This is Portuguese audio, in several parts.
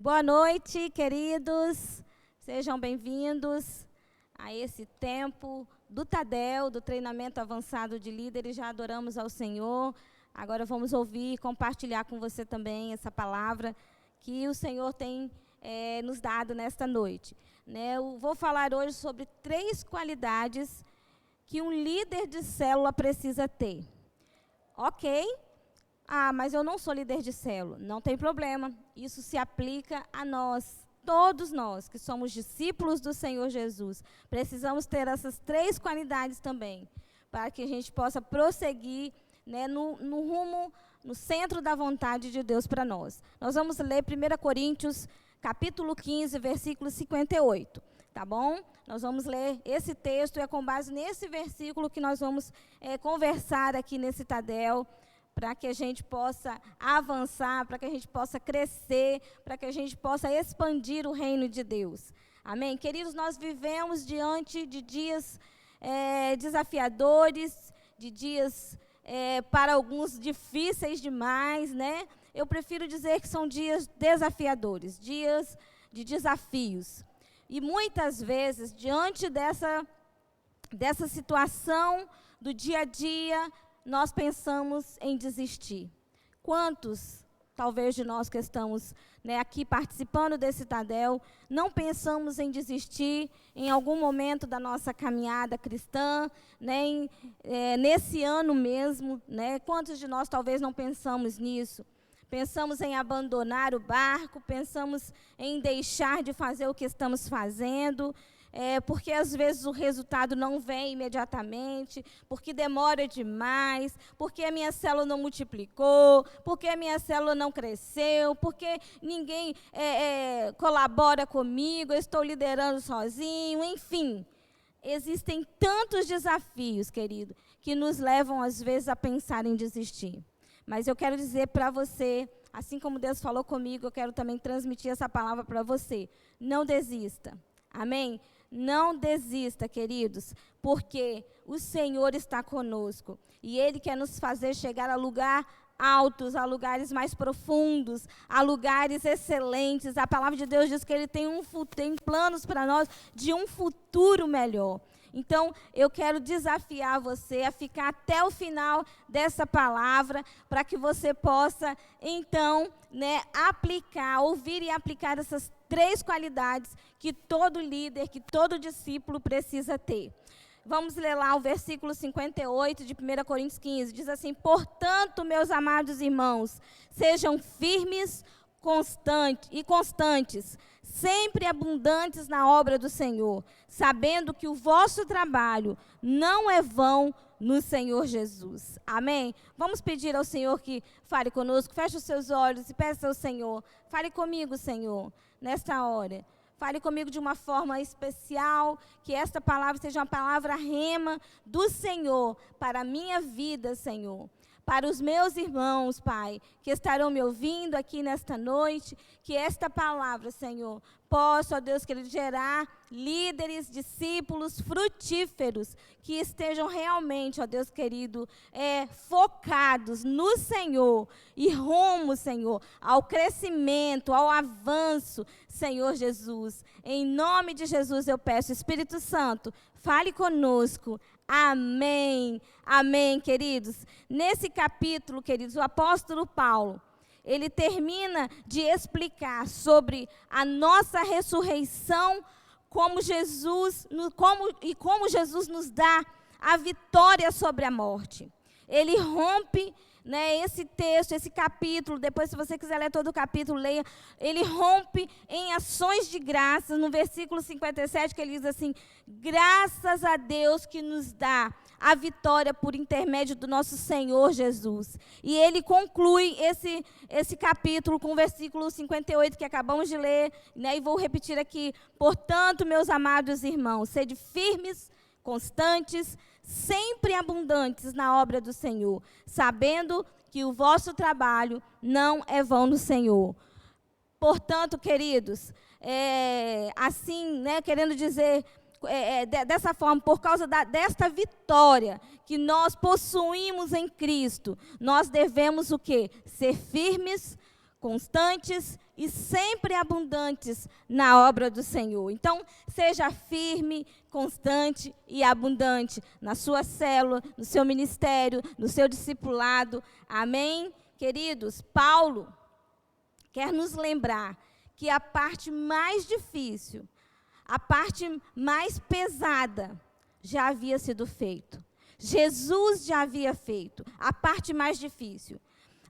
Boa noite, queridos. Sejam bem-vindos a esse tempo do Tadel, do treinamento avançado de líderes. Já adoramos ao Senhor. Agora vamos ouvir e compartilhar com você também essa palavra que o Senhor tem nos dado nesta noite. Eu vou falar hoje sobre 3 qualidades que um líder de célula precisa ter. Ok? Mas eu não sou líder de célula. Não tem problema. Isso se aplica a nós, todos nós que somos discípulos do Senhor Jesus. Precisamos ter essas 3 qualidades também, para que a gente possa prosseguir no rumo, no centro da vontade de Deus para nós. Nós vamos ler 1 Coríntios, capítulo 15, versículo 58. Tá bom? Nós vamos ler esse texto e é com base nesse versículo que nós vamos conversar aqui nesse Tadel, para que a gente possa avançar, para que a gente possa crescer, para que a gente possa expandir o reino de Deus. Amém? Queridos, nós vivemos diante de dias desafiadores, de dias, para alguns, difíceis demais, né? Eu prefiro dizer que são dias desafiadores, dias de desafios. E muitas vezes, diante dessa situação do dia a dia, nós pensamos em desistir. Quantos, talvez de nós que estamos aqui participando desse Tadel, não pensamos em desistir em algum momento da nossa caminhada cristã, nesse ano mesmo, Quantos de nós talvez não pensamos nisso? Pensamos em abandonar o barco, pensamos em deixar de fazer o que estamos fazendo, porque às vezes o resultado não vem imediatamente, porque demora demais, porque a minha célula não multiplicou, porque a minha célula não cresceu, porque ninguém colabora comigo, eu estou liderando sozinho, enfim. Existem tantos desafios, querido, que nos levam às vezes a pensar em desistir. Mas eu quero dizer para você, assim como Deus falou comigo, eu quero também transmitir essa palavra para você. Não desista. Amém? Não desista, queridos, porque o Senhor está conosco. E Ele quer nos fazer chegar a lugares altos, a lugares mais profundos, a lugares excelentes. A palavra de Deus diz que Ele tem planos para nós de um futuro melhor. Então, eu quero desafiar você a ficar até o final dessa palavra, para que você possa, então, ouvir e aplicar essas 3 qualidades que todo líder, que todo discípulo precisa ter. Vamos ler lá o versículo 58 de 1 Coríntios 15. Diz assim: portanto, meus amados irmãos, sejam firmes constantes, sempre abundantes na obra do Senhor, sabendo que o vosso trabalho não é vão no Senhor Jesus. Amém? Vamos pedir ao Senhor que fale conosco. Feche os seus olhos e peça ao Senhor. Fale comigo, Senhor, nesta hora. Fale comigo de uma forma especial, que esta palavra seja uma palavra rema do Senhor para a minha vida, Senhor. Para os meus irmãos, Pai, que estarão me ouvindo aqui nesta noite, que esta palavra, Senhor, possa, ó Deus, querido, gerar líderes, discípulos frutíferos, que estejam realmente, ó Deus querido, focados no Senhor e rumo, Senhor, ao crescimento, ao avanço, Senhor Jesus. Em nome de Jesus eu peço, Espírito Santo, fale conosco. Amém. Amém, queridos. Nesse capítulo, queridos, o apóstolo Paulo, ele termina de explicar sobre a nossa ressurreição, como Jesus nos dá a vitória sobre a morte. Ele rompe esse texto, esse capítulo, depois se você quiser ler todo o capítulo, leia. Ele rompe em ações de graças, no versículo 57, que ele diz assim: graças a Deus que nos dá a vitória por intermédio do nosso Senhor Jesus. E ele conclui esse capítulo com o versículo 58 que acabamos de ler, e vou repetir aqui: portanto, meus amados irmãos, sede firmes, constantes, sempre abundantes na obra do Senhor, sabendo que o vosso trabalho não é vão no Senhor. Portanto, queridos, assim, querendo dizer, dessa forma, por causa desta vitória que nós possuímos em Cristo, nós devemos o quê? Ser firmes, constantes e sempre abundantes na obra do Senhor. Então, seja firme, constante e abundante na sua célula, no seu ministério, no seu discipulado. Amém? Queridos, Paulo quer nos lembrar que a parte mais difícil, a parte mais pesada, já havia sido feito. Jesus já havia feito a parte mais difícil.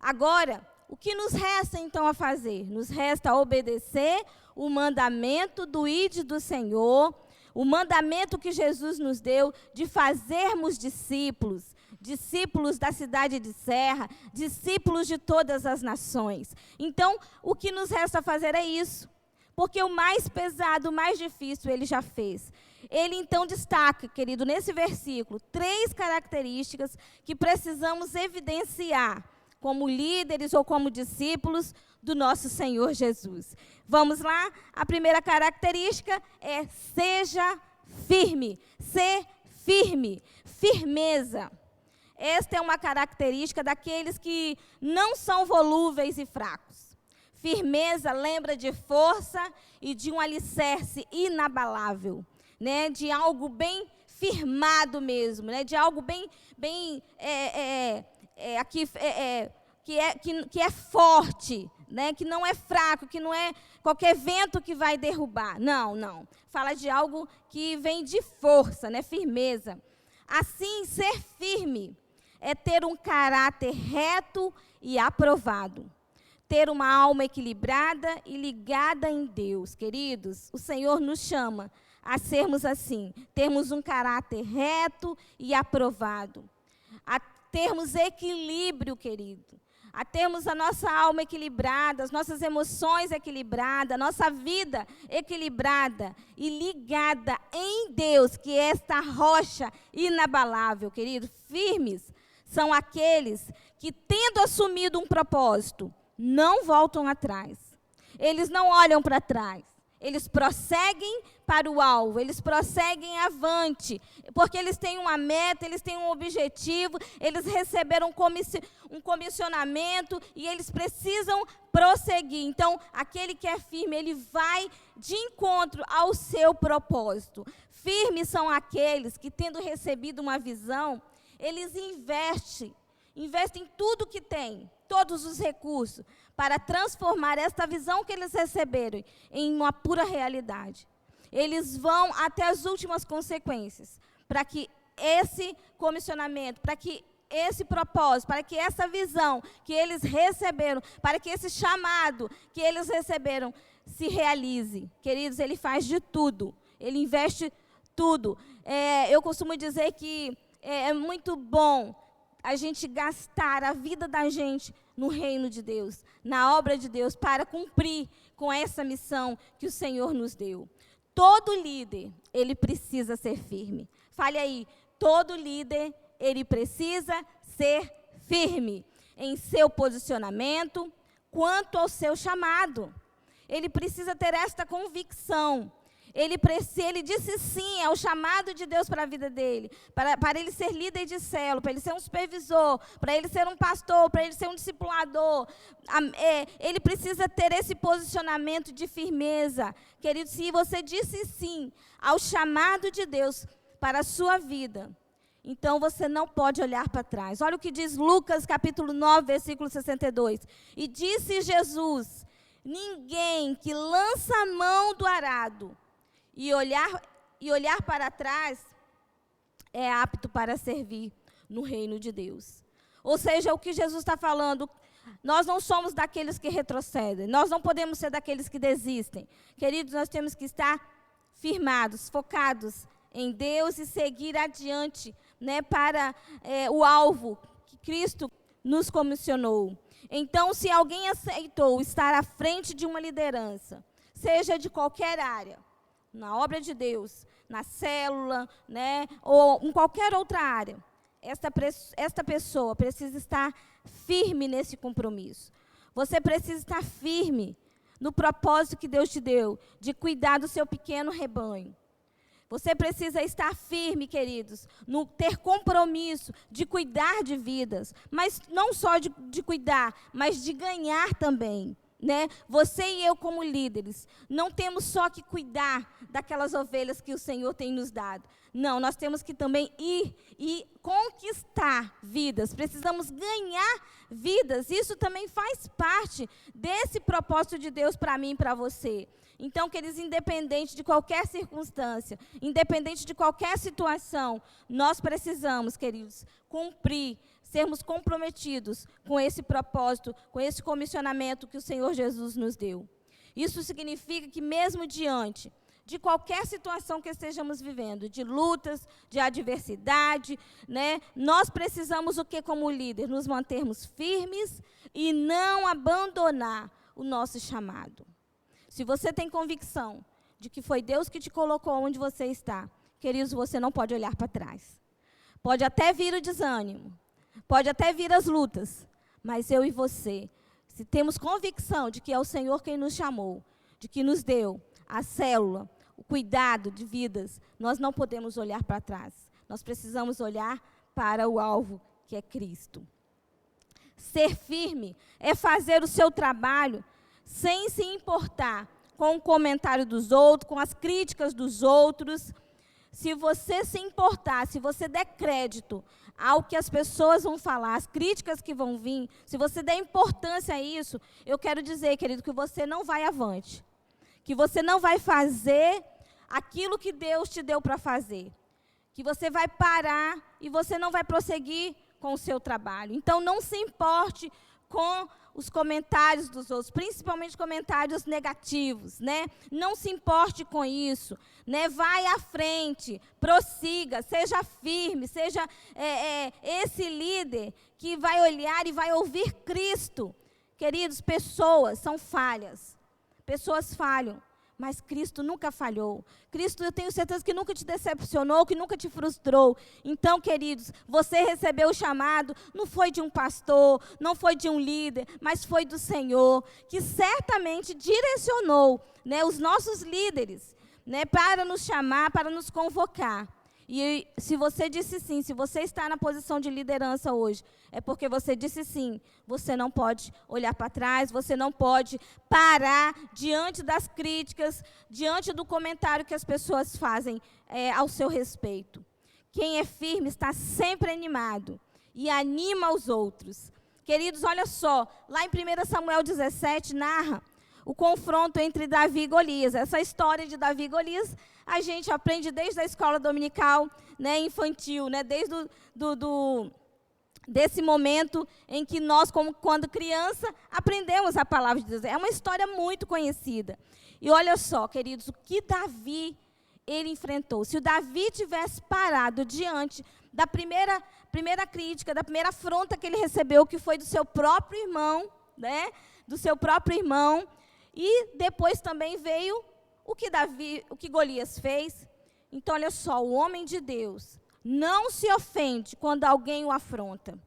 Agora, o que nos resta então a fazer? Nos resta obedecer o mandamento do ide do Senhor, o mandamento que Jesus nos deu de fazermos discípulos, discípulos da cidade de Serra, discípulos de todas as nações. Então, o que nos resta fazer é isso, porque o mais pesado, o mais difícil, ele já fez. Ele então destaca, querido, nesse versículo, 3 características que precisamos evidenciar como líderes ou como discípulos do nosso Senhor Jesus. Vamos lá? A primeira característica é seja firme. Ser firme. Firmeza. Esta é uma característica daqueles que não são volúveis e fracos. Firmeza lembra de força e de um alicerce inabalável, né? De algo bem firmado mesmo, né? De algo bem que é forte, né? Que não é fraco, que não é qualquer vento que vai derrubar. Não. Fala de algo que vem de força, né? Firmeza. Assim, ser firme é ter um caráter reto e aprovado. Ter uma alma equilibrada e ligada em Deus. Queridos, o Senhor nos chama a sermos assim. Termos um caráter reto e aprovado. A termos equilíbrio, querido. A termos a nossa alma equilibrada, as nossas emoções equilibradas, a nossa vida equilibrada e ligada em Deus, que é esta rocha inabalável, querido. Firmes são aqueles que, tendo assumido um propósito, não voltam atrás. Eles não olham para trás. Eles prosseguem para o alvo, eles prosseguem avante, porque eles têm uma meta, eles têm um objetivo, eles receberam um comissionamento e eles precisam prosseguir. Então, aquele que é firme, ele vai de encontro ao seu propósito. Firmes são aqueles que, tendo recebido uma visão, eles investem tudo que têm, todos os recursos, para transformar esta visão que eles receberam em uma pura realidade. Eles vão até as últimas consequências, para que esse comissionamento, para que esse propósito, para que essa visão que eles receberam, para que esse chamado que eles receberam se realize. Queridos, ele faz de tudo, ele investe tudo. Eu costumo dizer que é muito bom a gente gastar a vida da gente no reino de Deus, na obra de Deus, para cumprir com essa missão que o Senhor nos deu. Todo líder, ele precisa ser firme. Fale aí, todo líder, ele precisa ser firme em seu posicionamento quanto ao seu chamado. Ele precisa ter esta convicção. Ele disse sim ao chamado de Deus para a vida dele, para ele ser líder de célula, para ele ser um supervisor, para ele ser um pastor, para ele ser um discipulador. Ele precisa ter esse posicionamento de firmeza. Querido, se você disse sim ao chamado de Deus para a sua vida, então você não pode olhar para trás. Olha o que diz Lucas capítulo 9, versículo 62. E disse Jesus: ninguém que lança a mão do arado e olhar para trás é apto para servir no reino de Deus. Ou seja, o que Jesus está falando, nós não somos daqueles que retrocedem, nós não podemos ser daqueles que desistem. Queridos, nós temos que estar firmados, focados em Deus e seguir adiante, né, para o alvo que Cristo nos comissionou. Então, se alguém aceitou estar à frente de uma liderança, seja de qualquer área, na obra de Deus, na célula, né, ou em qualquer outra área, esta pessoa precisa estar firme nesse compromisso. Você precisa estar firme no propósito que Deus te deu, de cuidar do seu pequeno rebanho. Você precisa estar firme, queridos, no ter compromisso de cuidar de vidas, mas não só de cuidar, mas de ganhar também. né? Você e eu como líderes, não temos só que cuidar daquelas ovelhas que o Senhor tem nos dado. Não, nós temos que também ir e conquistar vidas. Precisamos ganhar vidas. Isso também faz parte desse propósito de Deus para mim e para você. Então, queridos, independente de qualquer circunstância, independente de qualquer situação, nós precisamos, queridos, cumprir, sermos comprometidos com esse propósito, com esse comissionamento que o Senhor Jesus nos deu. Isso significa que mesmo diante de qualquer situação que estejamos vivendo, de lutas, de adversidade, né, nós precisamos o que como líder? Nos mantermos firmes e não abandonar o nosso chamado. Se você tem convicção de que foi Deus que te colocou onde você está, queridos, você não pode olhar para trás. Pode até vir o desânimo, pode até vir as lutas, mas eu e você, se temos convicção de que é o Senhor quem nos chamou, de que nos deu a célula, o cuidado de vidas, nós não podemos olhar para trás. Nós precisamos olhar para o alvo, que é Cristo. Ser firme é fazer o seu trabalho sem se importar com o comentário dos outros, com as críticas dos outros. Se você se importar, se você der crédito ao que as pessoas vão falar, as críticas que vão vir, se você der importância a isso, eu quero dizer, querido, que você não vai avante. Que você não vai fazer aquilo que Deus te deu para fazer. Que você vai parar e você não vai prosseguir com o seu trabalho. Então, não se importe com os comentários dos outros, principalmente comentários negativos, né? Não se importe com isso, né? Vai à frente, prossiga, seja firme, seja esse líder que vai olhar e vai ouvir Cristo. Queridos, pessoas são falhas, pessoas falham, mas Cristo nunca falhou. Cristo, eu tenho certeza que nunca te decepcionou, que nunca te frustrou. Então, queridos, você recebeu o chamado, não foi de um pastor, não foi de um líder, mas foi do Senhor, que certamente direcionou, né, os nossos líderes, né, para nos chamar, para nos convocar. E se você disse sim, se você está na posição de liderança hoje, é porque você disse sim. Você não pode olhar para trás, você não pode parar diante das críticas, diante do comentário que as pessoas fazem ao seu respeito. Quem é firme está sempre animado e anima os outros. Queridos, olha só, lá em 1 Samuel 17 narra o confronto entre Davi e Golias. Essa história de Davi e Golias, a gente aprende desde a escola dominical, né, infantil, né, desde desse momento em que nós, quando criança, aprendemos a palavra de Deus. É uma história muito conhecida. E olha só, queridos, o que Davi, ele enfrentou. Se o Davi tivesse parado diante da primeira crítica, da primeira afronta que ele recebeu, que foi do seu próprio irmão, né, do seu próprio irmão, e depois também veio o que Golias fez. Então, olha só, o homem de Deus não se ofende quando alguém o afronta.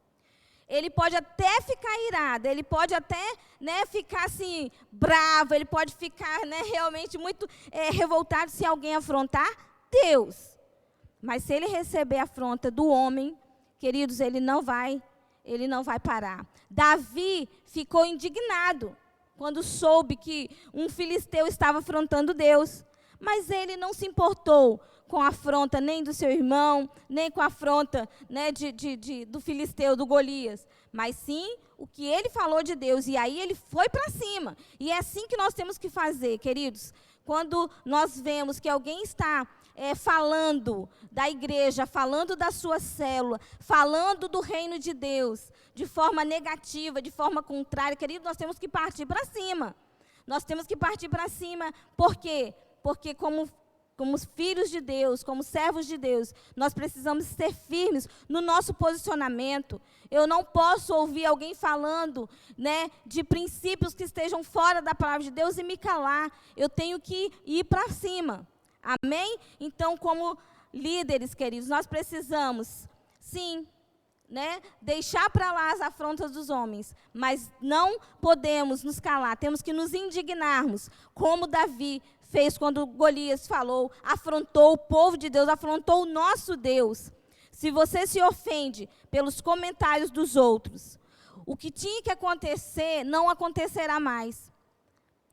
Ele pode até ficar irado, ele pode até, né, ficar assim, bravo, ele pode ficar, né, realmente muito revoltado se alguém afrontar Deus. Mas se ele receber a afronta do homem, queridos, ele não vai parar. Davi ficou indignado quando soube que um filisteu estava afrontando Deus. Mas ele não se importou com a afronta nem do seu irmão, nem com a afronta, né, do filisteu, do Golias. Mas sim o que ele falou de Deus. E aí ele foi para cima. E é assim que nós temos que fazer, queridos. Quando nós vemos que alguém está falando da igreja, falando da sua célula, falando do reino de Deus, de forma negativa, de forma contrária, querido, nós temos que partir para cima. Nós temos que partir para cima. Por quê? Porque como filhos de Deus, como servos de Deus, nós precisamos ser firmes no nosso posicionamento. Eu não posso ouvir alguém falando, né, de princípios que estejam fora da palavra de Deus e me calar. Eu tenho que ir para cima. Amém? Então, como líderes, queridos, nós precisamos, sim, né, deixar para lá as afrontas dos homens, mas não podemos nos calar, temos que nos indignarmos, como Davi fez quando Golias falou, afrontou o povo de Deus, afrontou o nosso Deus. Se você se ofende pelos comentários dos outros, o que tinha que acontecer não acontecerá mais.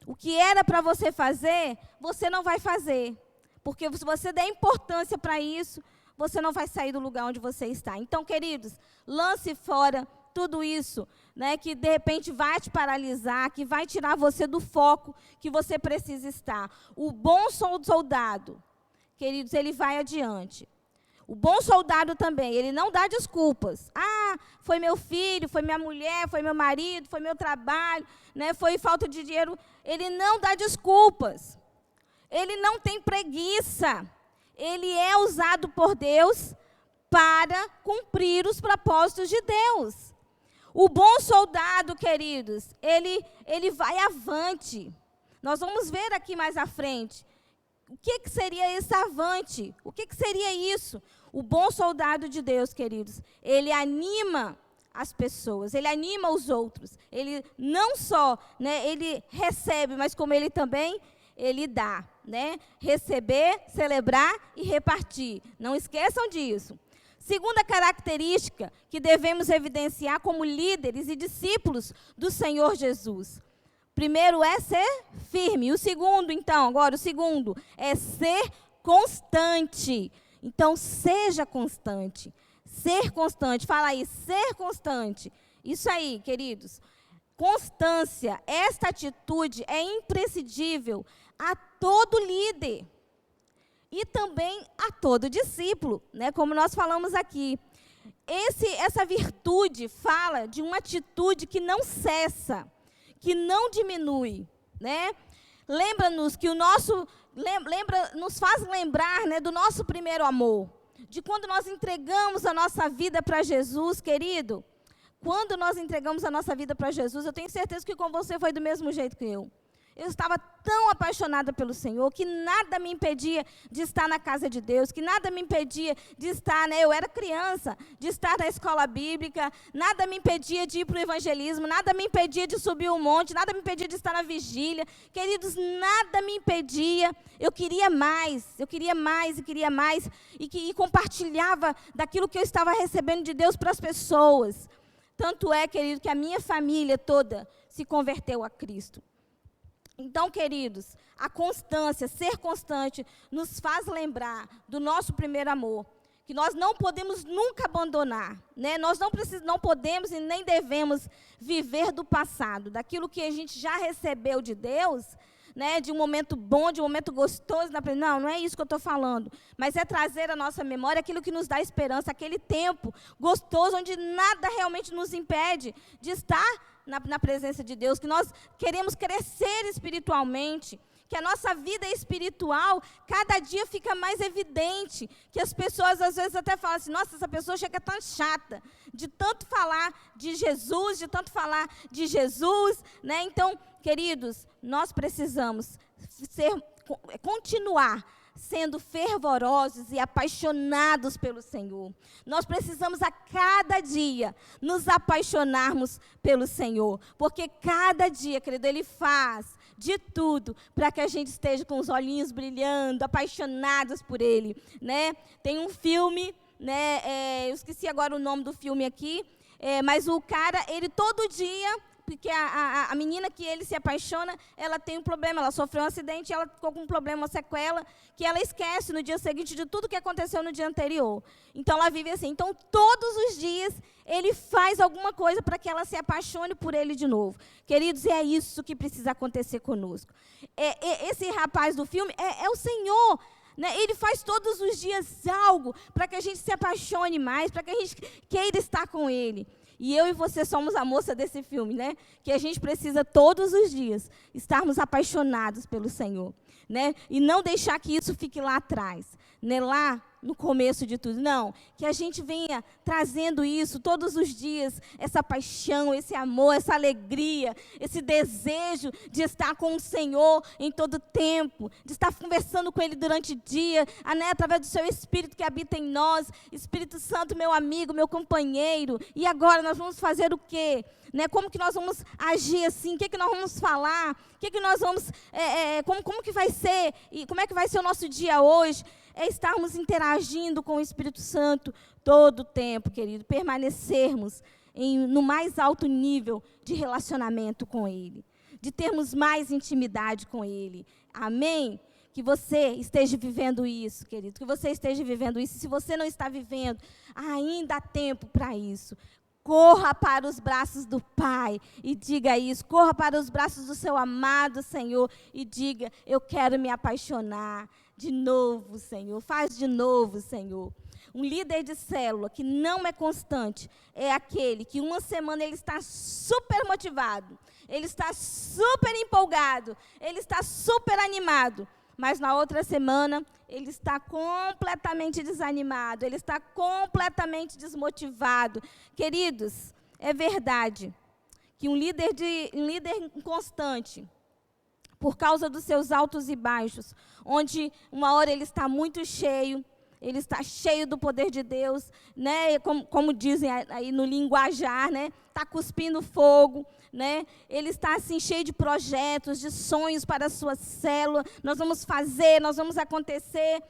O que era para você fazer, você não vai fazer. Porque se você der importância para isso, você não vai sair do lugar onde você está. Então, queridos, lance fora tudo isso, né, que de repente vai te paralisar, que vai tirar você do foco que você precisa estar. O bom soldado, queridos, ele vai adiante. O bom soldado também, ele não dá desculpas. Ah, foi meu filho, foi minha mulher, foi meu marido, foi meu trabalho, né, foi falta de dinheiro. Ele não dá desculpas. Ele não tem preguiça. Ele é usado por Deus para cumprir os propósitos de Deus. O bom soldado, queridos, ele vai avante. Nós vamos ver aqui mais à frente. O que seria esse avante? O que seria isso? O bom soldado de Deus, queridos, ele anima as pessoas, ele anima os outros. Ele não só, né, ele recebe, mas como ele também, ele dá, né? Receber, celebrar e repartir. Não esqueçam disso. Segunda característica que devemos evidenciar como líderes e discípulos do Senhor Jesus. Primeiro é ser firme. O segundo, então, agora o segundo é ser constante. Então, seja constante. Ser constante. Fala aí, ser constante. Isso aí, queridos. Constância, esta atitude é imprescindível a todo líder. E também a todo discípulo, né, como nós falamos aqui. Essa virtude fala de uma atitude que não cessa, que não diminui, né? Lembra-nos que nos faz lembrar, né, do nosso primeiro amor, de quando nós entregamos a nossa vida para Jesus, querido. Quando nós entregamos a nossa vida para Jesus, eu tenho certeza que com você foi do mesmo jeito que eu. Eu estava tão apaixonada pelo Senhor, que nada me impedia de estar na casa de Deus, que nada me impedia de estar, né, eu era criança, de estar na escola bíblica, nada me impedia de ir para o evangelismo, nada me impedia de subir um monte, nada me impedia de estar na vigília. Queridos, nada me impedia, eu queria mais, e compartilhava daquilo que eu estava recebendo de Deus para as pessoas. Tanto é, querido, que a minha família toda se converteu a Cristo. Então, queridos, a constância, ser constante, nos faz lembrar do nosso primeiro amor, que nós não podemos nunca abandonar, né? Nós não podemos e nem devemos viver do passado, daquilo que a gente já recebeu de Deus, né? De um momento bom, de um momento gostoso. Não é isso que eu estou falando, mas é trazer à nossa memória aquilo que nos dá esperança, aquele tempo gostoso, onde nada realmente nos impede de estar na presença de Deus, que nós queremos crescer espiritualmente, que a nossa vida espiritual cada dia fica mais evidente, que as pessoas às vezes até falam assim, nossa, essa pessoa chega tão chata, de tanto falar de Jesus, né? Então, queridos, nós precisamos continuar sendo fervorosos e apaixonados pelo Senhor. Nós precisamos a cada dia nos apaixonarmos pelo Senhor, porque cada dia, querido, Ele faz de tudo para que a gente esteja com os olhinhos brilhando, apaixonados por Ele, né? Tem um filme, né? Eu esqueci agora o nome do filme aqui, mas o cara, ele todo dia, porque a menina que ele se apaixona, ela tem um problema, ela sofreu um acidente, ela ficou com um problema, uma sequela, que ela esquece no dia seguinte de tudo que aconteceu no dia anterior. Então, ela vive assim. Então, todos os dias, ele faz alguma coisa para que ela se apaixone por ele de novo. Queridos, é isso que precisa acontecer conosco. Esse rapaz do filme é o Senhor, né? Ele faz todos os dias algo para que a gente se apaixone mais, para que a gente queira estar com Ele. E eu e você somos a moça desse filme, né? Que a gente precisa todos os dias estarmos apaixonados pelo Senhor, né? E não deixar que isso fique lá atrás, né? Lá no começo de tudo. Não, que a gente venha trazendo isso todos os dias, essa paixão, esse amor, essa alegria, esse desejo de estar com o Senhor em todo tempo, de estar conversando com Ele durante o dia, né, através do Seu Espírito que habita em nós. Espírito Santo, meu amigo, meu companheiro. E agora nós vamos fazer o quê? Né, como que nós vamos agir assim? O que nós vamos falar? O que nós vamos... como que vai ser? E como é que vai ser o nosso dia hoje? É estarmos interagindo com o Espírito Santo todo o tempo, querido. Permanecermos no mais alto nível de relacionamento com Ele. de termos mais intimidade com Ele. Amém? Que você esteja vivendo isso, querido, que você esteja vivendo isso. Se você não está vivendo, ainda há tempo para isso. Corra para os braços do Pai e diga isso. Corra para os braços do seu amado Senhor e diga: eu quero me apaixonar de novo, Senhor. Faz de novo, Senhor. Um líder de célula que não é constante é aquele que uma semana ele está super motivado, ele está super empolgado, ele está super animado, mas na outra semana ele está completamente desanimado, ele está completamente desmotivado. Queridos, é verdade que um líder inconstante, por causa dos seus altos e baixos, onde uma hora ele está muito cheio, ele está cheio do poder de Deus, né? Como dizem aí no linguajar, né? Está cuspindo fogo, né? Ele está assim cheio de projetos, de sonhos para a sua célula. Nós vamos fazer, nós vamos acontecer.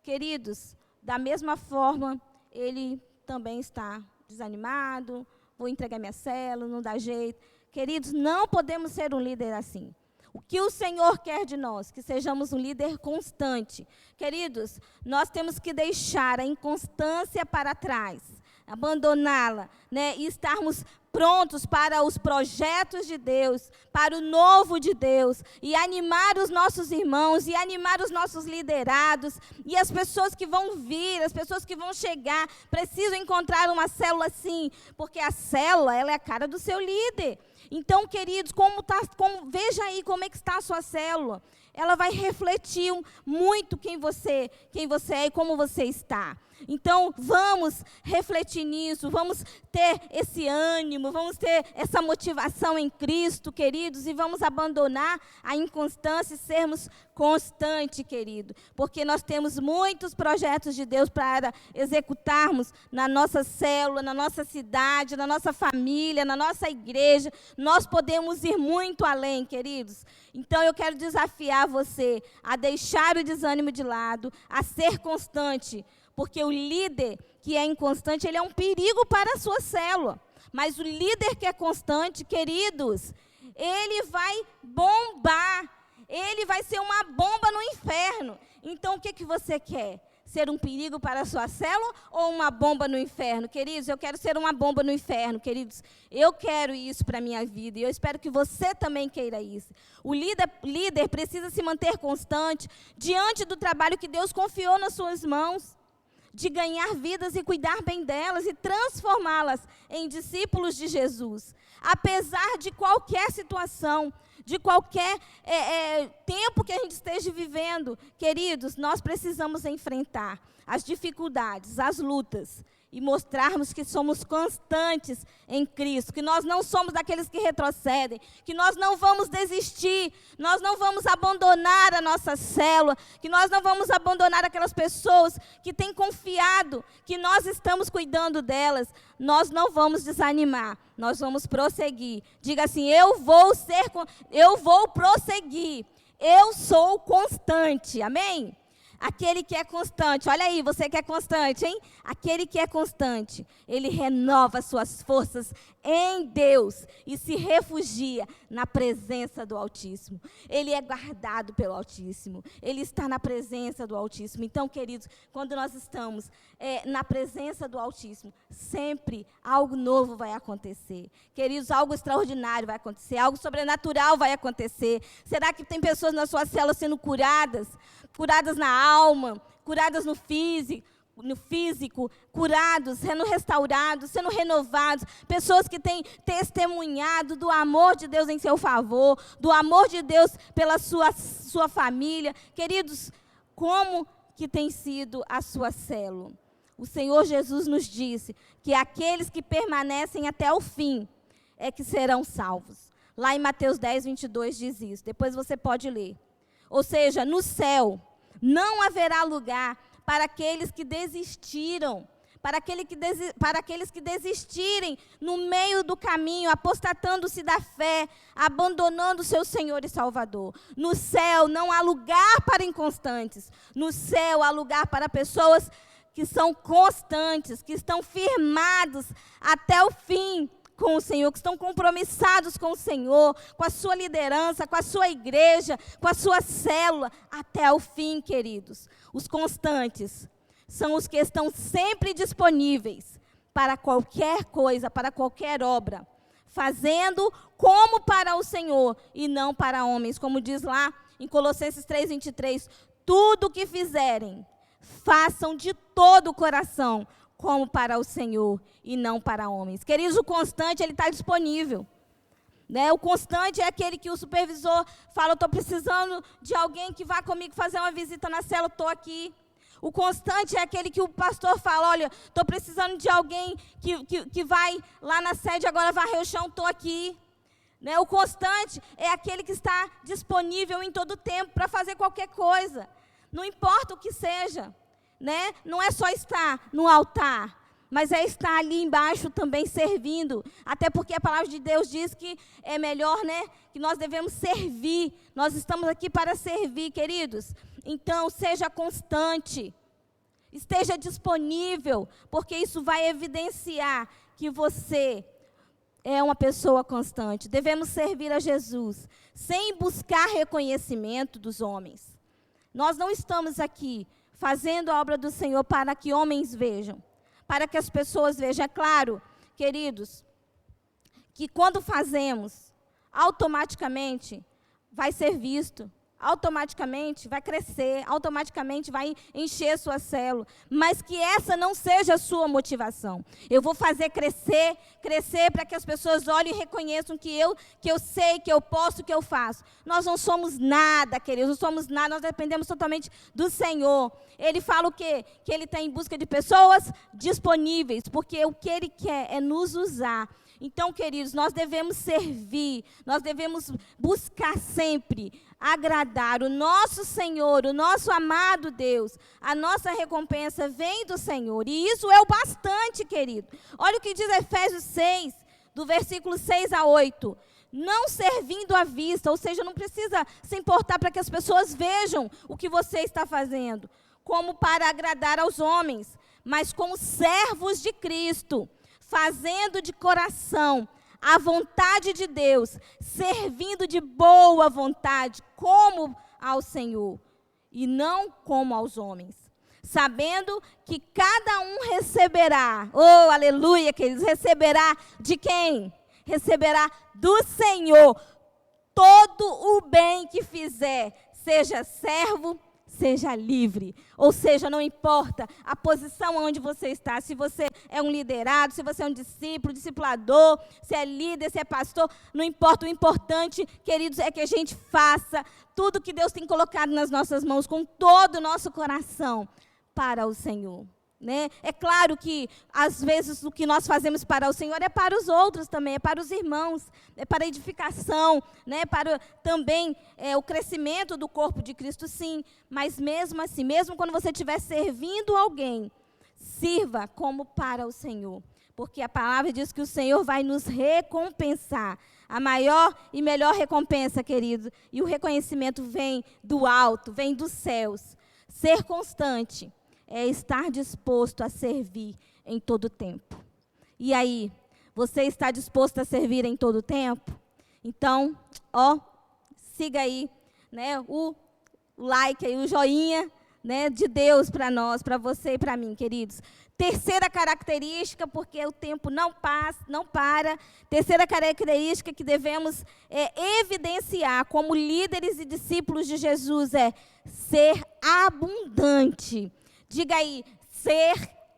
Queridos, da mesma forma, ele também está desanimado. Vou entregar minha célula, não dá jeito. Queridos, não podemos ser um líder assim. O que o Senhor quer de nós? Que sejamos um líder constante. Queridos, nós temos que deixar a inconstância para trás, abandoná-la, né? E estarmos prontos para os projetos de Deus, para o novo de Deus, e animar os nossos irmãos, e animar os nossos liderados, e as pessoas que vão vir, as pessoas que vão chegar, precisam encontrar uma célula assim, porque a célula, ela é a cara do seu líder. Então, queridos, veja aí como é que está a sua célula. Ela vai refletir muito quem você é e como você está. Então, vamos refletir nisso, vamos ter esse ânimo, vamos ter essa motivação em Cristo, queridos, e vamos abandonar a inconstância e sermos constantes, querido, porque nós temos muitos projetos de Deus para executarmos na nossa célula, na nossa cidade, na nossa família, na nossa igreja. Nós podemos ir muito além, queridos. Então, eu quero desafiar você a deixar o desânimo de lado, a ser constante, porque o líder que é inconstante, ele é um perigo para a sua célula. Mas o líder que é constante, queridos, ele vai bombar. Ele vai ser uma bomba no inferno. Então, o que você quer? Ser um perigo para a sua célula ou uma bomba no inferno? Queridos, eu quero ser uma bomba no inferno, queridos. Eu quero isso para a minha vida e eu espero que você também queira isso. O líder precisa se manter constante diante do trabalho que Deus confiou nas suas mãos, de ganhar vidas e cuidar bem delas e transformá-las em discípulos de Jesus. Apesar de qualquer situação, de qualquer tempo que a gente esteja vivendo, queridos, nós precisamos enfrentar as dificuldades, as lutas, e mostrarmos que somos constantes em Cristo, que nós não somos daqueles que retrocedem, que nós não vamos desistir, nós não vamos abandonar a nossa célula, que nós não vamos abandonar aquelas pessoas que têm confiado, que nós estamos cuidando delas. Nós não vamos desanimar, nós vamos prosseguir. Diga assim: eu vou prosseguir, eu sou constante, amém? Aquele que é constante, olha aí, você que é constante, hein? Aquele que é constante, ele renova suas forças em Deus e se refugia na presença do Altíssimo. Ele é guardado pelo Altíssimo, ele está na presença do Altíssimo. Então, queridos, quando nós estamos na presença do Altíssimo, sempre algo novo vai acontecer. Queridos, algo extraordinário vai acontecer, algo sobrenatural vai acontecer. Será que tem pessoas na sua célula sendo curadas na alma, curadas no físico, curados, sendo restaurados, sendo renovados, pessoas que têm testemunhado do amor de Deus em seu favor, do amor de Deus pela sua família. Queridos, como que tem sido a sua célula? O Senhor Jesus nos disse que aqueles que permanecem até o fim é que serão salvos. Lá em Mateus 10, 22 diz isso, depois você pode ler. Ou seja, no céu não haverá lugar para aqueles que desistiram, para aqueles que desistirem no meio do caminho, apostatando-se da fé, abandonando o seu Senhor e Salvador. No céu não há lugar para inconstantes. No céu há lugar para pessoas que são constantes, que estão firmados até o fim, com o Senhor, que estão compromissados com o Senhor, com a sua liderança, com a sua igreja, com a sua célula, até o fim, queridos. Os constantes são os que estão sempre disponíveis para qualquer coisa, para qualquer obra, fazendo como para o Senhor e não para homens, como diz lá em Colossenses 3:23, tudo o que fizerem, façam de todo o coração, como para o Senhor e não para homens. Queridos, o constante, ele está disponível. Né? O constante é aquele que o supervisor fala, eu estou precisando de alguém que vá comigo fazer uma visita na célula, estou aqui. O constante é aquele que o pastor fala, olha, estou precisando de alguém que vai lá na sede, agora varrer o chão, estou aqui. Né? O constante é aquele que está disponível em todo o tempo para fazer qualquer coisa. Não importa o que seja. Né? Não é só estar no altar, mas é estar ali embaixo também servindo. Até porque a palavra de Deus diz que é melhor, né, que nós devemos servir. Nós estamos aqui para servir, queridos. Então, seja constante. Esteja disponível, porque isso vai evidenciar que você é uma pessoa constante. Devemos servir a Jesus, sem buscar reconhecimento dos homens. Nós não estamos aqui fazendo a obra do Senhor para que homens vejam, para que as pessoas vejam. É claro, queridos, que quando fazemos, automaticamente vai ser visto, automaticamente vai crescer, automaticamente vai encher sua célula, mas que essa não seja a sua motivação. Eu vou fazer crescer para que as pessoas olhem e reconheçam que eu sei, que eu posso, que eu faço. Nós não somos nada, queridos, não somos nada, nós dependemos totalmente do Senhor. Ele fala o quê? Que Ele está em busca de pessoas disponíveis, porque o que Ele quer é nos usar. Então, queridos, nós devemos servir, nós devemos buscar sempre agradar o nosso Senhor, o nosso amado Deus. A nossa recompensa vem do Senhor, e isso é o bastante, querido. Olha o que diz Efésios 6, do versículo 6-8. Não servindo à vista, ou seja, não precisa se importar para que as pessoas vejam o que você está fazendo, como para agradar aos homens, mas como servos de Cristo, fazendo de coração a vontade de Deus, servindo de boa vontade, como ao Senhor, e não como aos homens. Sabendo que cada um receberá, oh, aleluia, queridos, receberá de quem? Receberá do Senhor todo o bem que fizer, seja servo, seja livre. Ou seja, não importa a posição onde você está, se você é um liderado, se você é um discípulo, discipulador, se é líder, se é pastor, não importa. O importante, queridos, é que a gente faça tudo que Deus tem colocado nas nossas mãos, com todo o nosso coração, para o Senhor. Né? É claro que, às vezes, o que nós fazemos para o Senhor é para os outros também, é para os irmãos, é para a edificação, né? Para também o crescimento do corpo de Cristo, sim. Mas mesmo assim, mesmo quando você estiver servindo alguém, sirva como para o Senhor. Porque a palavra diz que o Senhor vai nos recompensar. A maior e melhor recompensa, querido, e o reconhecimento vem do alto, vem dos céus. Ser constante é estar disposto a servir em todo tempo. E aí, você está disposto a servir em todo tempo? Então, siga aí, né, o like aí, o joinha, né, de Deus para nós, para você e para mim, queridos. Terceira característica, porque o tempo não para. Terceira característica que devemos evidenciar como líderes e discípulos de Jesus é ser abundante. Diga aí, ser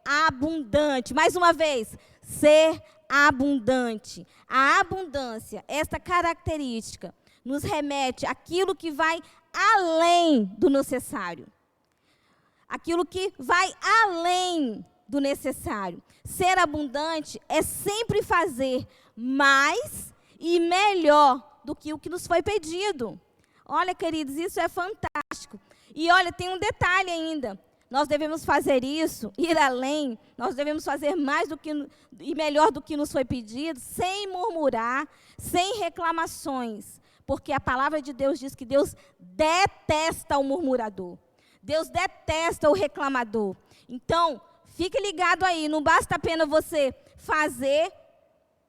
abundante. Mais uma vez, ser abundante. A abundância, esta característica, nos remete àquilo que vai além do necessário. Aquilo que vai além do necessário. Ser abundante é sempre fazer mais e melhor do que o que nos foi pedido. Olha, queridos, isso é fantástico. E olha, tem um detalhe ainda. Nós devemos fazer isso, ir além, nós devemos fazer mais do que e melhor do que nos foi pedido, sem murmurar, sem reclamações, porque a palavra de Deus diz que Deus detesta o murmurador, Deus detesta o reclamador. Então, fique ligado aí, não basta apenas você fazer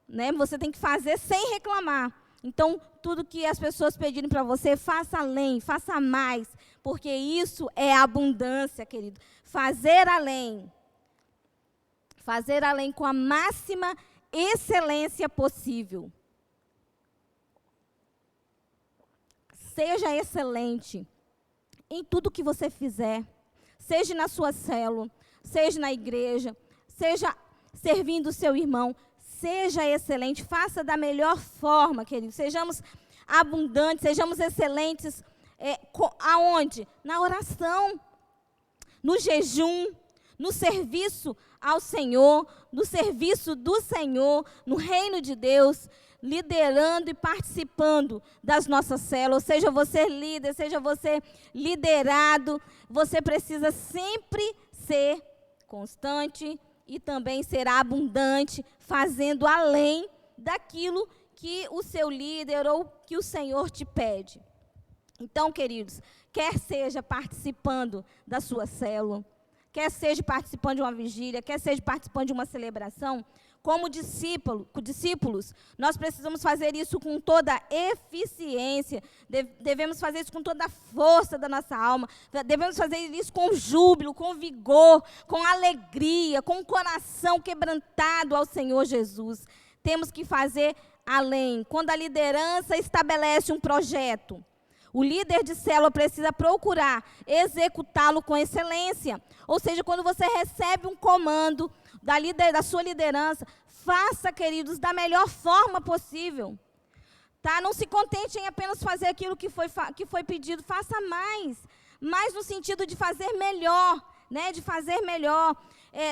né? Você tem que fazer sem reclamar. Então, tudo que as pessoas pedirem para você, faça além, faça mais, porque isso é abundância, querido. Fazer além com a máxima excelência possível. Seja excelente em tudo que você fizer, seja na sua célula, seja na igreja, seja servindo o seu irmão, seja excelente, faça da melhor forma, querido. Sejamos abundantes, sejamos excelentes. Aonde? Na oração, no jejum, no serviço ao Senhor, no serviço do Senhor, no reino de Deus, liderando e participando das nossas células. Seja você líder, seja você liderado, você precisa sempre ser constante e também ser abundante, fazendo além daquilo que o seu líder ou que o Senhor te pede. Então, queridos, quer seja participando da sua célula, quer seja participando de uma vigília, quer seja participando de uma celebração, como discípulos, nós precisamos fazer isso com toda eficiência, devemos fazer isso com toda a força da nossa alma, devemos fazer isso com júbilo, com vigor, com alegria, com o coração quebrantado ao Senhor Jesus. Temos que fazer além. Quando a liderança estabelece um projeto, o líder de célula precisa procurar executá-lo com excelência. Ou seja, quando você recebe um comando da sua liderança, faça, queridos, da melhor forma possível. Tá? Não se contente em apenas fazer aquilo que foi pedido, faça mais. Mais no sentido de fazer melhor, né? De fazer melhor.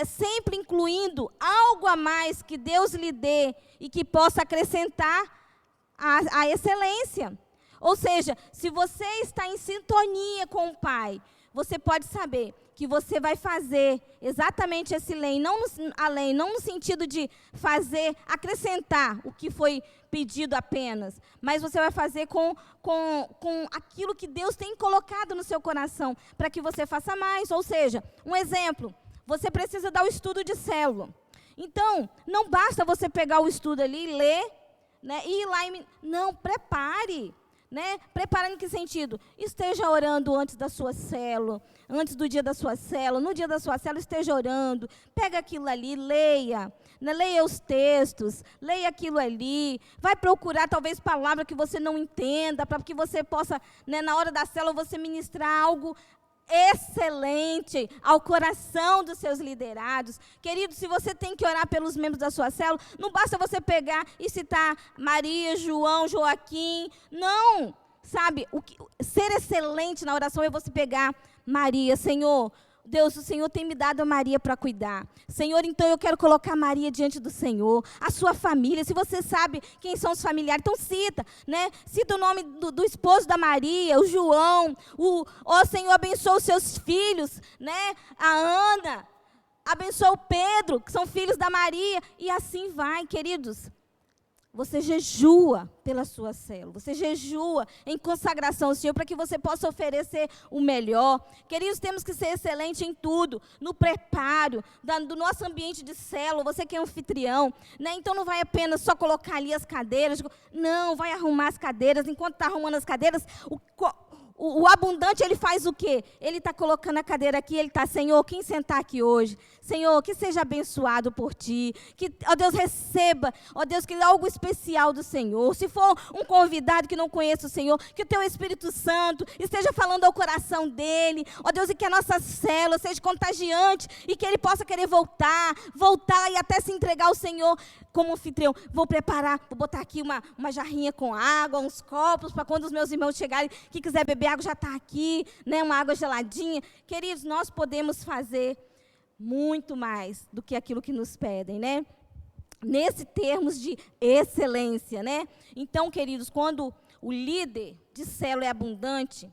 Sempre incluindo algo a mais que Deus lhe dê e que possa acrescentar a excelência. Ou seja, se você está em sintonia com o Pai, você pode saber que você vai fazer exatamente esse além, não no sentido de fazer, acrescentar o que foi pedido apenas, mas você vai fazer com aquilo que Deus tem colocado no seu coração, para que você faça mais. Ou seja, um exemplo, você precisa dar o estudo de célula. Então, não basta você pegar o estudo ali, ler, né, e ir lá não, prepare. Né? Preparar em que sentido? Esteja orando antes da sua célula, antes do dia da sua célula, no dia da sua célula esteja orando, pega aquilo ali, leia, né? Leia os textos, leia aquilo ali, vai procurar talvez palavra que você não entenda, para que você possa, né, na hora da célula, você ministrar algo excelente ao coração dos seus liderados. Querido, se você tem que orar pelos membros da sua célula, não basta você pegar e citar Maria, João, Joaquim, não, sabe, ser excelente na oração é você pegar Maria, Senhor, Deus, o Senhor tem me dado a Maria para cuidar. Senhor, então eu quero colocar Maria diante do Senhor, a sua família. Se você sabe quem são os familiares, então cita, né? Cita o nome do esposo da Maria, o João. Senhor, abençoa os seus filhos, né? A Ana, abençoa o Pedro, que são filhos da Maria. E assim vai, queridos. Você jejua pela sua célula, você jejua em consagração ao Senhor para que você possa oferecer o melhor. Queridos, temos que ser excelentes em tudo, no preparo do nosso ambiente de célula, você que é anfitrião, né? Então não vai apenas só colocar ali as cadeiras, não, vai arrumar as cadeiras. Enquanto está arrumando as cadeiras, o abundante, ele faz o quê? Ele está colocando a cadeira aqui, ele está, Senhor, quem sentar aqui hoje? Senhor, que seja abençoado por Ti, que, ó Deus, receba, ó Deus, que algo especial do Senhor. Se for um convidado que não conhece o Senhor, que o Teu Espírito Santo esteja falando ao coração dele, ó Deus, e que a nossa célula seja contagiante, e que ele possa querer voltar e até se entregar ao Senhor como anfitrião. Vou botar aqui uma jarrinha com água, uns copos, para quando os meus irmãos chegarem, que quiser beber água, já está aqui, né, uma água geladinha. Queridos, nós podemos fazer muito mais do que aquilo que nos pedem, né? Nesse termos de excelência, né? Então, queridos, quando o líder de célula é abundante,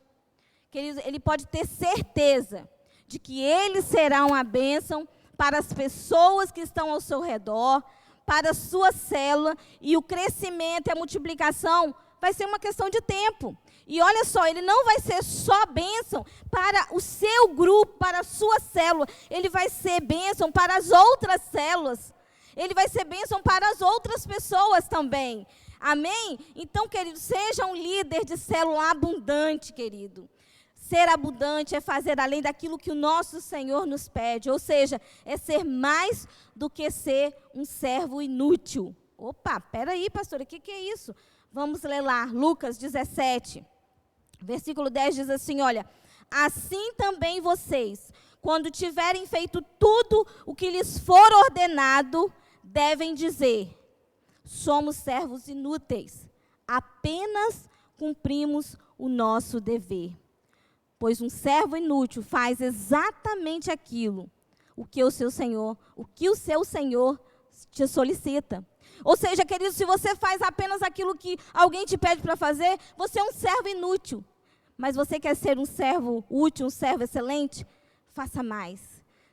queridos, ele pode ter certeza de que ele será uma bênção para as pessoas que estão ao seu redor, para a sua célula, e o crescimento e a multiplicação vai ser uma questão de tempo. E olha só, ele não vai ser só bênção para o seu grupo, para a sua célula, ele vai ser bênção para as outras células. ele vai ser bênção para as outras pessoas também. Amém? Então, querido, seja um líder de célula abundante, querido. Ser abundante é fazer além daquilo que o nosso Senhor nos pede, ou seja, é ser mais do que ser um servo inútil. Opa, peraí, pastora, o que é isso? Vamos ler lá, Lucas 17, versículo 10 diz assim, olha, assim também vocês, quando tiverem feito tudo o que lhes for ordenado, devem dizer, somos servos inúteis, apenas cumprimos o nosso dever. Pois um servo inútil faz exatamente aquilo, o que o seu Senhor te solicita. Ou seja, querido, se você faz apenas aquilo que alguém te pede para fazer, você é um servo inútil. Mas você quer ser um servo útil, um servo excelente? Faça mais,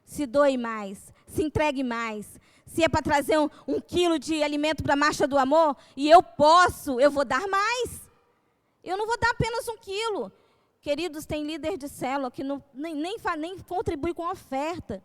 se doe mais, se entregue mais. Se é para trazer um quilo de alimento para a marcha do amor, e eu vou dar mais. Eu não vou dar apenas 1 quilo. Queridos, tem líder de célula que nem contribui com a oferta.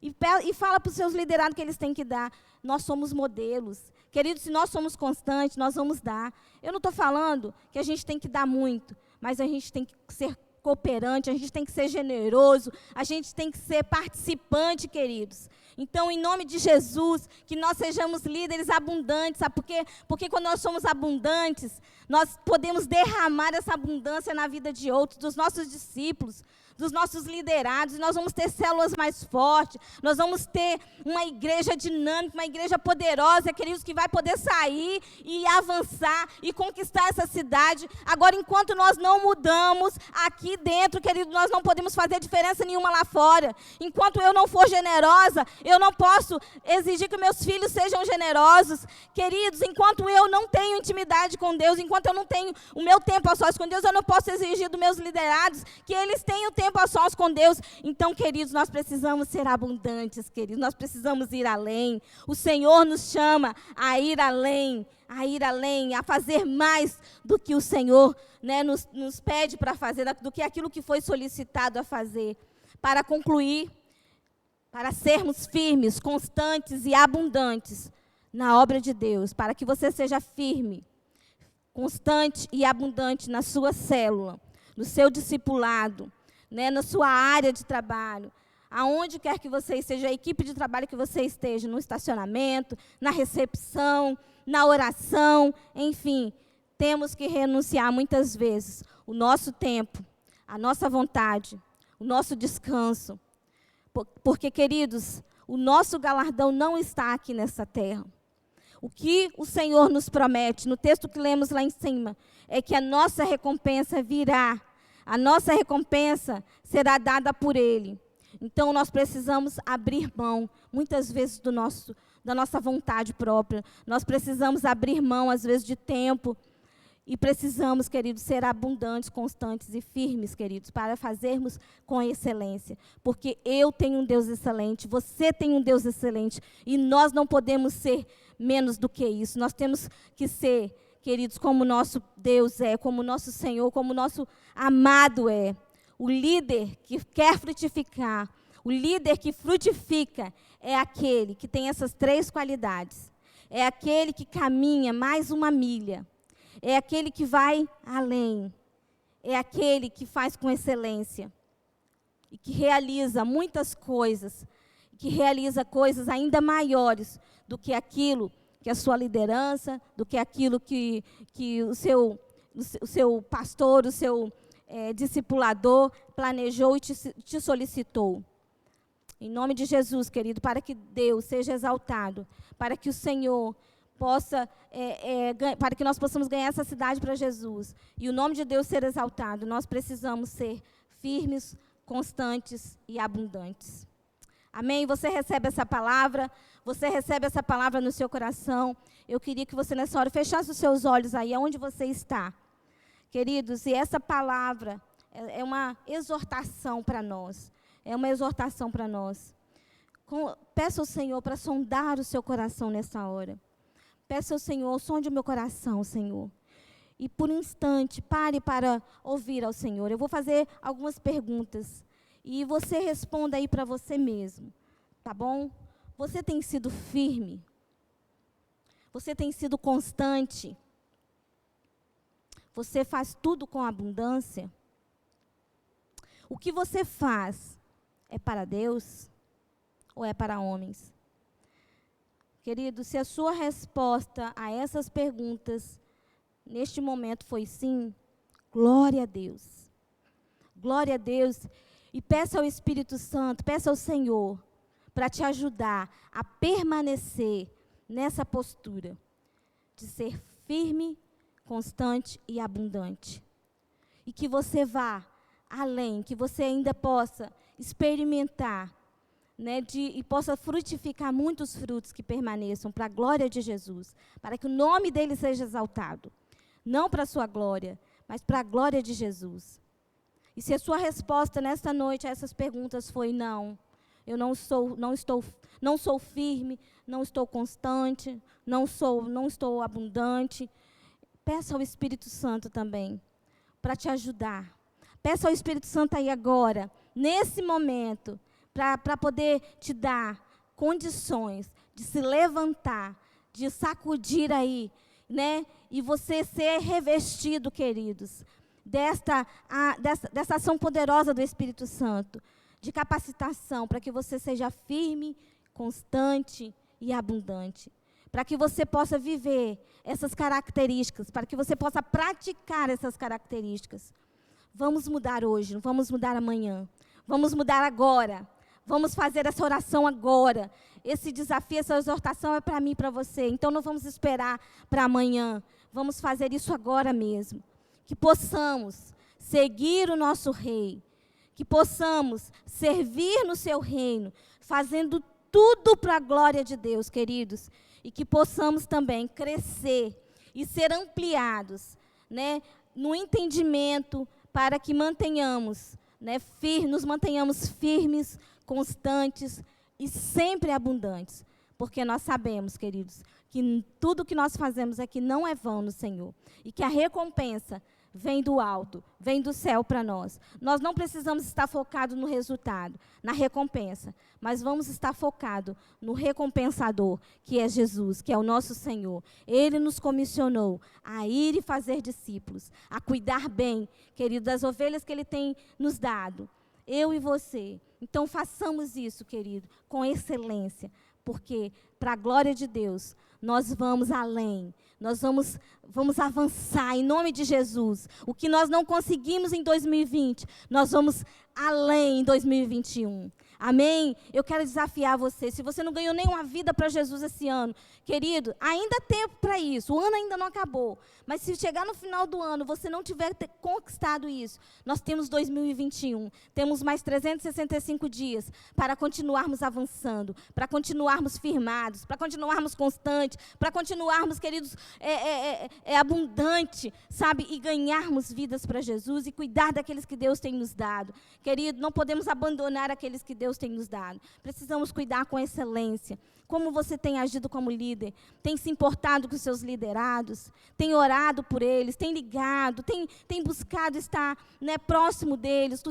E fala para os seus liderados que eles têm que dar. Nós somos modelos. Queridos, se nós somos constantes, nós vamos dar. Eu não estou falando que a gente tem que dar muito, mas a gente tem que ser cooperante, a gente tem que ser generoso, a gente tem que ser participante, queridos. Então, em nome de Jesus, que nós sejamos líderes abundantes, sabe por quê? Porque quando nós somos abundantes, nós podemos derramar essa abundância na vida de outros, dos nossos discípulos, dos nossos liderados, e nós vamos ter células mais fortes, nós vamos ter uma igreja dinâmica, uma igreja poderosa, queridos, que vai poder sair e avançar e conquistar essa cidade. Agora, enquanto nós não mudamos aqui dentro, querido, nós não podemos fazer diferença nenhuma lá fora. Enquanto eu não for generosa, eu não posso exigir que meus filhos sejam generosos. Queridos, enquanto eu não tenho intimidade com Deus, enquanto eu não tenho o meu tempo a sós com Deus, eu não posso exigir dos meus liderados que eles tenham tempo a sós com Deus. Então, queridos, nós precisamos ser abundantes, queridos. Nós precisamos ir além. O Senhor nos chama a ir além, a fazer mais do que o Senhor, né, nos pede para fazer, do que aquilo que foi solicitado a fazer. Para concluir, para sermos firmes, constantes e abundantes na obra de Deus, para que você seja firme, constante e abundante na sua célula, no seu discipulado, né, na sua área de trabalho, aonde quer que você esteja, a equipe de trabalho que você esteja, no estacionamento, na recepção, na oração, enfim, temos que renunciar muitas vezes o nosso tempo, a nossa vontade, o nosso descanso, porque, queridos, o nosso galardão não está aqui nessa terra. O que o Senhor nos promete, no texto que lemos lá em cima, é que a nossa recompensa virá. A nossa recompensa será dada por Ele. Então, nós precisamos abrir mão, muitas vezes, da nossa vontade própria. Nós precisamos abrir mão, às vezes, de tempo. E precisamos, queridos, ser abundantes, constantes e firmes, queridos, para fazermos com excelência. Porque eu tenho um Deus excelente, você tem um Deus excelente. E nós não podemos ser menos do que isso. Nós temos que ser, queridos, como o nosso Deus é, como o nosso Senhor, como o nosso amado é. O líder que quer frutificar, o líder que frutifica é aquele que tem essas 3 qualidades. É aquele que caminha mais 1 milha. É aquele que vai além. É aquele que faz com excelência. E que realiza muitas coisas. Que realiza coisas ainda maiores do que aquilo que a sua liderança, do que aquilo que o seu pastor, o seu discipulador planejou e te solicitou. Em nome de Jesus, querido, para que Deus seja exaltado, para que o Senhor possa, para que nós possamos ganhar essa cidade para Jesus, e o nome de Deus ser exaltado, nós precisamos ser firmes, constantes e abundantes. Amém? Você recebe essa palavra? Você recebe essa palavra no seu coração? Eu queria que você, nessa hora, fechasse os seus olhos aí, aonde você está. Queridos, e essa palavra é uma exortação para nós. É uma exortação para nós. Peça ao Senhor para sondar o seu coração nessa hora. Peça ao Senhor, sonde o meu coração, Senhor. E por um instante, pare para ouvir ao Senhor. Eu vou fazer algumas perguntas. E você responda aí para você mesmo. Tá bom? Você tem sido firme? Você tem sido constante? Você faz tudo com abundância? O que você faz é para Deus ou é para homens? Querido, se a sua resposta a essas perguntas neste momento foi sim, glória a Deus. Glória a Deus. E peça ao Espírito Santo, peça ao Senhor para te ajudar a permanecer nessa postura de ser firme, constante e abundante. E que você vá além, que você ainda possa experimentar, e possa frutificar muitos frutos que permaneçam para a glória de Jesus, para que o nome dele seja exaltado. Não para a sua glória, mas para a glória de Jesus. E se a sua resposta nesta noite a essas perguntas foi não, eu não sou firme, não estou constante, não estou abundante, peça ao Espírito Santo também para te ajudar. Peça ao Espírito Santo aí agora, nesse momento, para poder te dar condições de se levantar, de sacudir aí, e você ser revestido, queridos, dessa ação poderosa do Espírito Santo, de capacitação, para que você seja firme, constante e abundante. Para que você possa viver essas características, para que você possa praticar essas características. Vamos mudar hoje, não vamos mudar amanhã. Vamos mudar agora. Vamos fazer essa oração agora. Esse desafio, essa exortação é para mim e para você. Então não vamos esperar para amanhã. Vamos fazer isso agora mesmo. Que possamos seguir o nosso Rei. Que possamos servir no seu reino, fazendo tudo para a glória de Deus, queridos. E que possamos também crescer e ser ampliados, no entendimento, para que nos mantenhamos firmes, constantes e sempre abundantes. Porque nós sabemos, queridos, que tudo que nós fazemos aqui não é vão no Senhor. E que a recompensa vem do alto, vem do céu para nós. Nós não precisamos estar focados no resultado, na recompensa, mas vamos estar focados no recompensador, que é Jesus, que é o nosso Senhor. Ele nos comissionou a ir e fazer discípulos, a cuidar bem, querido, das ovelhas que Ele tem nos dado, eu e você. Então façamos isso, querido, com excelência, porque para a glória de Deus, nós vamos além. Nós vamos avançar em nome de Jesus. O que nós não conseguimos em 2020, nós vamos além em 2021. Amém? Eu quero desafiar você. Se você não ganhou nenhuma vida para Jesus esse ano, querido, ainda há tempo para isso. O ano ainda não acabou. Mas se chegar no final do ano, você não tiver conquistado isso, nós temos 2021. Temos mais 365 dias para continuarmos avançando, para continuarmos firmados, para continuarmos constantes, para continuarmos, queridos, abundante, sabe? E ganharmos vidas para Jesus e cuidar daqueles que Deus tem nos dado. Querido, não podemos abandonar aqueles que Deus tem nos dado. Precisamos cuidar com excelência. Como você tem agido como líder? Tem se importado com os seus liderados? Tem orado por eles? Tem ligado? Tem buscado estar próximo deles?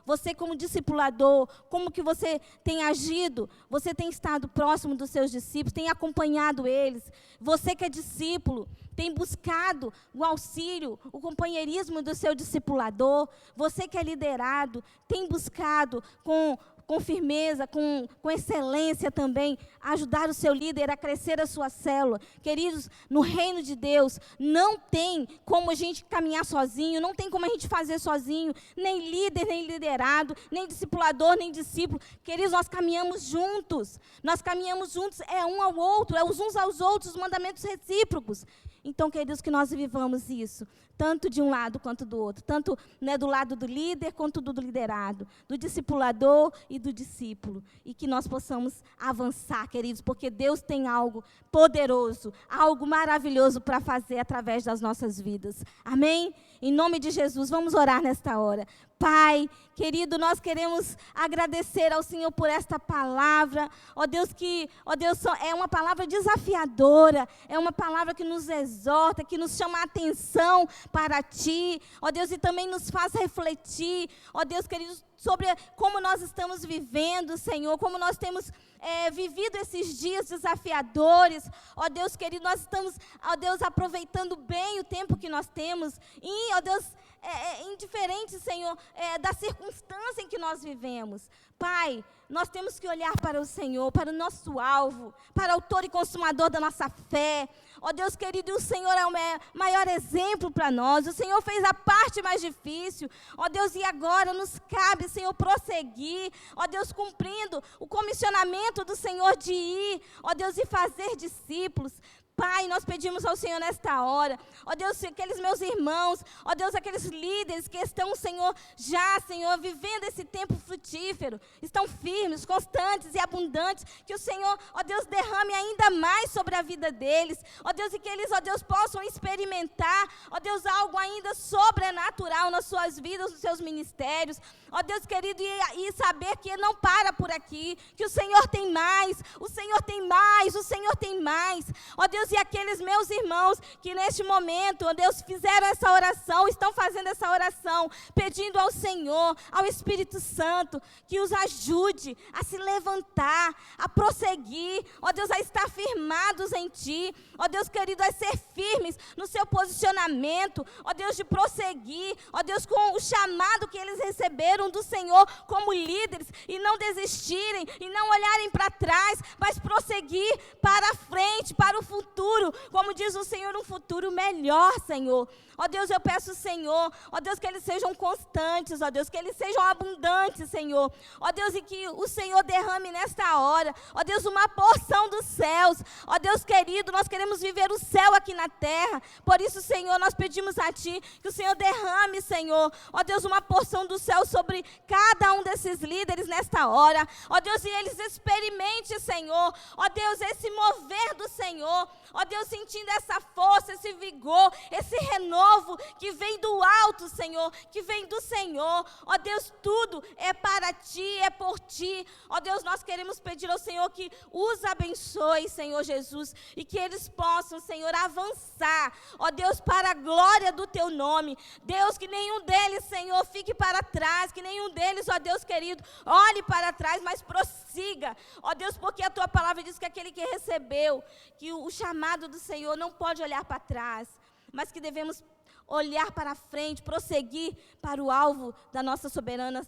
Você como discipulador, como que você tem agido? Você tem estado próximo dos seus discípulos? Tem acompanhado eles? Você que é discípulo, tem buscado o auxílio, o companheirismo do seu discipulador? Você que é liderado, tem buscado com firmeza, com excelência também, ajudar o seu líder a crescer a sua célula. Queridos, no reino de Deus, não tem como a gente caminhar sozinho, não tem como a gente fazer sozinho, nem líder, nem liderado, nem discipulador, nem discípulo. Queridos, nós caminhamos juntos, é um ao outro, é os uns aos outros, os mandamentos recíprocos. Então, queridos, que nós vivamos isso, tanto de um lado quanto do outro, tanto do lado do líder quanto do liderado, do discipulador e do discípulo, e que nós possamos avançar, queridos, porque Deus tem algo poderoso, algo maravilhoso para fazer através das nossas vidas. Amém? Em nome de Jesus, vamos orar nesta hora. Pai, querido, nós queremos agradecer ao Senhor por esta palavra. Ó Deus, é uma palavra desafiadora, é uma palavra que nos exorta, exorta, que nos chama a atenção para Ti, ó Deus, e também nos faz refletir, ó Deus querido, sobre como nós estamos vivendo, Senhor, como nós temos vivido esses dias desafiadores, ó Deus querido, nós estamos, ó Deus, aproveitando bem o tempo que nós temos, e, ó Deus, indiferente, Senhor, da circunstância em que nós vivemos. Pai, nós temos que olhar para o Senhor, para o nosso alvo, para o autor e consumador da nossa fé. Ó Deus querido, o Senhor é o maior exemplo para nós. O Senhor fez a parte mais difícil. Ó Deus, e agora nos cabe, Senhor, prosseguir. Ó Deus, cumprindo o comissionamento do Senhor de ir, ó Deus, e fazer discípulos. Pai, nós pedimos ao Senhor nesta hora, ó Deus, aqueles meus irmãos, ó Deus, aqueles líderes que estão, Senhor, já, Senhor, vivendo esse tempo frutífero, estão firmes, constantes e abundantes, que o Senhor, ó Deus, derrame ainda mais sobre a vida deles, ó Deus, e que eles, ó Deus, possam experimentar, ó Deus, algo ainda sobrenatural nas suas vidas, nos seus ministérios, ó Deus querido, e saber que não para por aqui, que o Senhor tem mais, o Senhor tem mais, o Senhor tem mais, ó Deus, e aqueles meus irmãos que neste momento, ó Deus, fizeram essa oração, estão fazendo essa oração, pedindo ao Senhor, ao Espírito Santo, que os ajude a se levantar, a prosseguir, ó Deus, a estar firmados em Ti, ó Deus querido, a ser firmes no seu posicionamento, ó Deus, de prosseguir, ó Deus, com o chamado que eles receberam do Senhor como líderes, e não desistirem, e não olharem para trás, mas prosseguir para a frente, para o futuro, como diz o Senhor, um futuro melhor, Senhor. Ó Deus, eu peço, Senhor, ó Deus, que eles sejam constantes, ó Deus, que eles sejam abundantes, Senhor. Ó Deus, e que o Senhor derrame nesta hora, ó Deus, uma porção dos céus. Ó Deus querido, nós queremos viver o céu aqui na terra. Por isso, Senhor, nós pedimos a Ti que o Senhor derrame, Senhor, ó Deus, uma porção do céu sobre cada um desses líderes nesta hora. Ó Deus, e eles experimentem, Senhor, ó Deus, esse mover do Senhor. Ó Deus, sentindo essa força, esse vigor, esse renovo que vem do alto, Senhor, que vem do Senhor. Ó Deus, tudo é para Ti, é por Ti. Ó Deus, nós queremos pedir ao Senhor que os abençoe, Senhor Jesus, e que eles possam, Senhor, avançar, ó Deus, para a glória do Teu nome. Deus, que nenhum deles, Senhor, fique para trás, que nenhum deles, ó Deus querido, olhe para trás, mas prossiga, ó Deus, porque a Tua palavra diz que aquele que recebeu, que o chamado do Senhor não pode olhar para trás, mas que devemos olhar para frente, prosseguir para o alvo da nossa soberana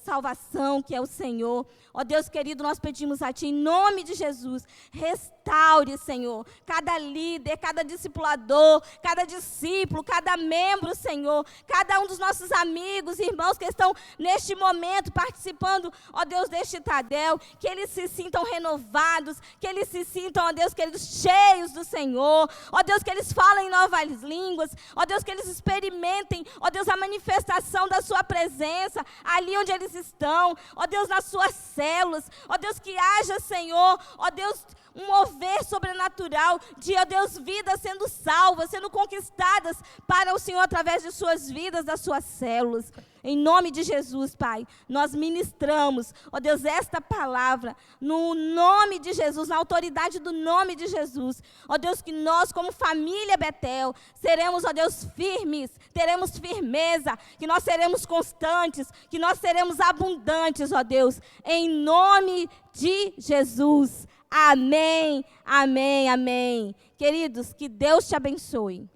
salvação, que é o Senhor. Ó Deus querido, nós pedimos a Ti, em nome de Jesus, restaure, Senhor, cada líder, cada discipulador, cada discípulo, cada membro, Senhor, cada um dos nossos amigos, irmãos que estão neste momento participando, ó Deus, deste Tadel, que eles se sintam renovados, que eles se sintam, ó Deus querido, cheios do Senhor, ó Deus, que eles falem novas línguas, ó Deus, que eles experimentem, ó Deus, a manifestação da Sua presença, ali onde eles estão, ó Deus, nas suas células, ó Deus, que haja, Senhor, ó Deus, um mover sobrenatural de, ó Deus, vidas sendo salvas, sendo conquistadas para o Senhor através de suas vidas, das suas células. Em nome de Jesus, Pai, nós ministramos, ó Deus, esta palavra, no nome de Jesus, na autoridade do nome de Jesus. Ó Deus, que nós, como família Betel, seremos, ó Deus, firmes, teremos firmeza, que nós seremos constantes, que nós seremos abundantes, ó Deus, em nome de Jesus. Amém, amém, amém. Queridos, que Deus te abençoe.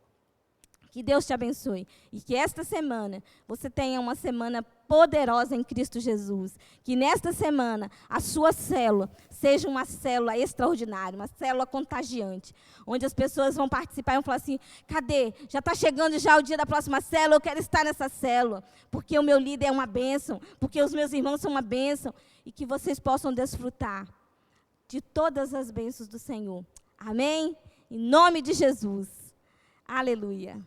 Que Deus te abençoe. E que esta semana você tenha uma semana poderosa em Cristo Jesus. Que nesta semana a sua célula seja uma célula extraordinária, uma célula contagiante. Onde as pessoas vão participar e vão falar assim, cadê? Já está chegando já o dia da próxima célula, eu quero estar nessa célula. Porque o meu líder é uma bênção, porque os meus irmãos são uma bênção. E que vocês possam desfrutar de todas as bênçãos do Senhor. Amém? Em nome de Jesus. Aleluia.